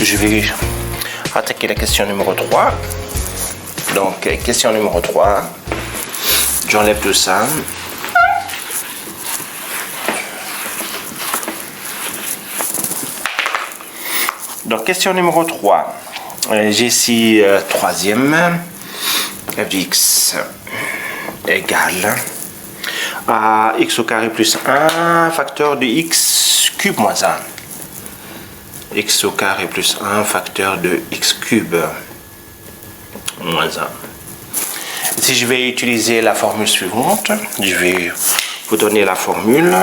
je vais attaquer la question numéro 3. Donc, question numéro 3. J'enlève tout ça. Donc, question numéro 3. J'ai ici troisième. f de x égale à x au carré plus 1 facteur de x cube moins 1. X au carré plus 1 facteur de x cube moins 1. Si je vais utiliser la formule suivante, je vais vous donner la formule.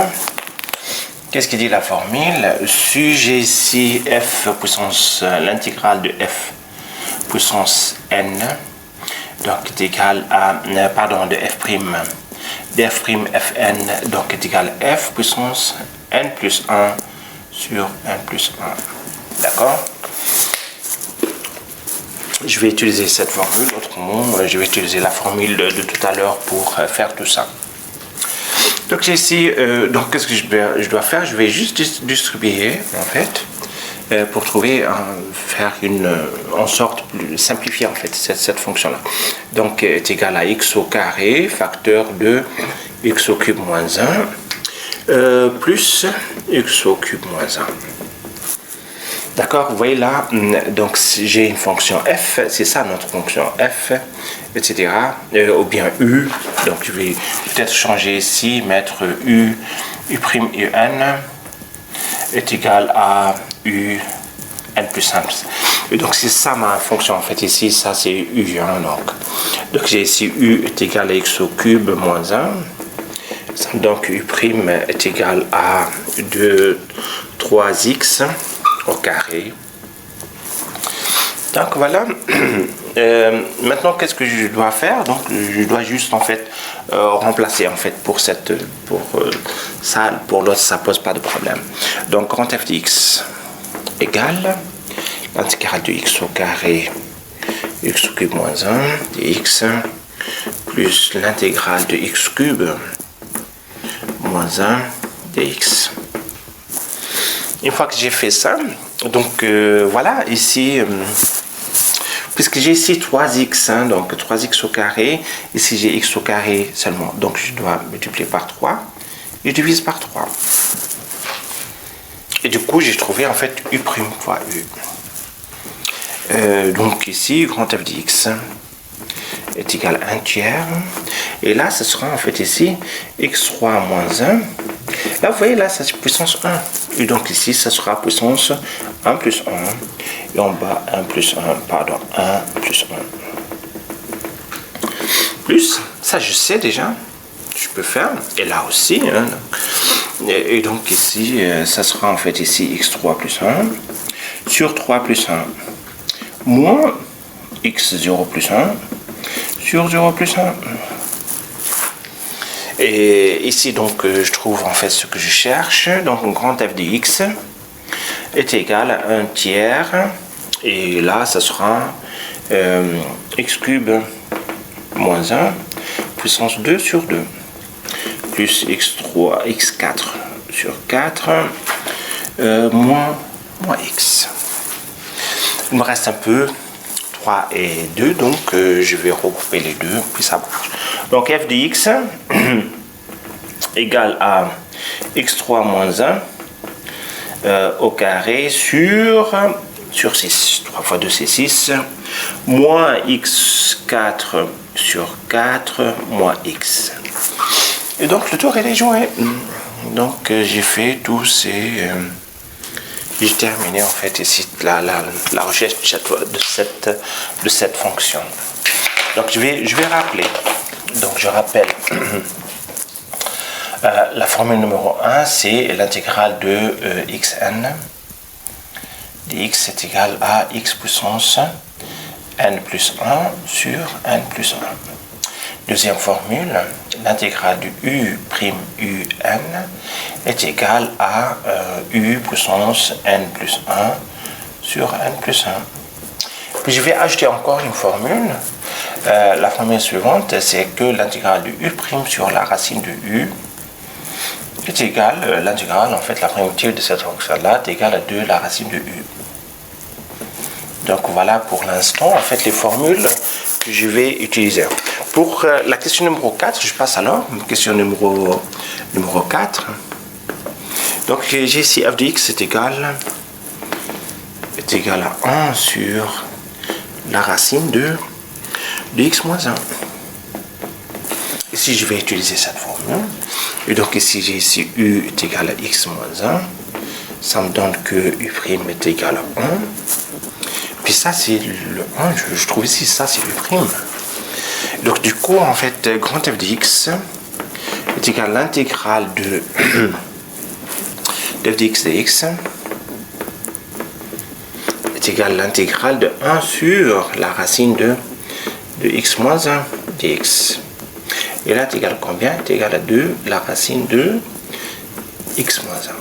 Qu'est-ce qui dit la formule? Si j'ai ici f puissance, l'intégrale de f puissance n, donc est égal à, pardon, de f prime, df prime fn, donc est égal à f puissance n plus 1 sur n plus 1. D'accord? Je vais utiliser cette formule, autrement, je vais utiliser la formule de tout à l'heure pour faire tout ça. Donc j'ai ici, donc qu'est-ce que je dois faire? Je vais juste distribuer en fait pour trouver, faire en sorte de simplifier en fait cette fonction-là. Donc est égal à x au carré facteur de x au cube moins 1 plus x au cube moins 1. D'accord, vous voyez là, donc j'ai une fonction f, c'est ça notre fonction f, etc. Ou bien u, donc je vais peut-être changer ici, mettre u prime un est égal à u n plus 1. Et donc c'est ça ma fonction en fait ici, ça c'est u, hein, donc j'ai ici u est égal à x au cube moins 1. Donc u prime est égal à 3x au carré. Donc voilà. Maintenant qu'est-ce que je dois faire? Donc je dois juste en fait remplacer en fait pour ça, pour l'autre ça pose pas de problème. Donc grand f de x égale l'intégrale de x au carré x au cube moins 1 dx plus l'intégrale de x cube moins 1 dx. Une fois que j'ai fait ça, donc voilà, ici, puisque j'ai ici 3x, hein, donc 3x au carré, ici j'ai x au carré seulement, donc je dois multiplier par 3, et je divise par 3. Et du coup, j'ai trouvé en fait u' fois u. Donc ici, grand f de x est égal à 1 tiers, et là, ce sera en fait ici x3 moins 1. Là, vous voyez, là, ça c'est puissance 1. Et donc ici, ça sera puissance 1 plus 1. Et en bas, 1 plus 1, pardon, 1 plus 1. Plus, ça je sais déjà, je peux faire. Et là aussi. Hein, et donc ici, ça sera en fait ici x3 plus 1 sur 3 plus 1. Moins x0 plus 1 sur 0 plus 1. Et ici, donc, je trouve en fait ce que je cherche. Donc, grand f de x est égal à 1 tiers. Et là, ça sera x cube moins 1 puissance 2 sur 2. Plus x3, x4 sur 4 moins x. Il me reste un peu 3 et 2, donc je vais regrouper les deux, puis ça marche. Donc f de x égale à x3 moins 1 au carré sur 6, 3 fois 2 c'est 6, moins x4 sur 4 moins x. Et donc le tour est joué. Donc j'ai fait tous ces... j'ai terminé en fait ici la recherche de cette fonction. Donc je vais rappeler. Donc je rappelle la formule numéro 1, c'est l'intégrale de xn dx est égal à x puissance n plus 1 sur n plus 1. Deuxième formule, l'intégrale de u' un est égale à u puissance n plus 1 sur n plus 1. Puis je vais ajouter encore une formule. La formule suivante, c'est que l'intégrale de u' sur la racine de u est égale, l'intégrale, en fait, la primitive de cette fonction-là est égale à 2 la racine de u. Donc voilà pour l'instant, en fait, les formules que je vais utiliser. Pour la question numéro 4, je passe alors, question numéro 4. Donc j'ai ici f de x est égal à 1 sur la racine de x moins 1. Ici, je vais utiliser cette formule. Et donc ici, j'ai ici u est égal à x moins 1. Ça me donne que u' est égal à 1. Puis ça, c'est le 1. Je trouve ici, ça, c'est u'. Donc du coup, en fait, grand f de x est égal à l'intégrale de f de x dx est égal à l'intégrale de 1 sur la racine de x moins 1 dx. Et là, c'est égal à combien? C'est égal à 2 la racine de x moins 1.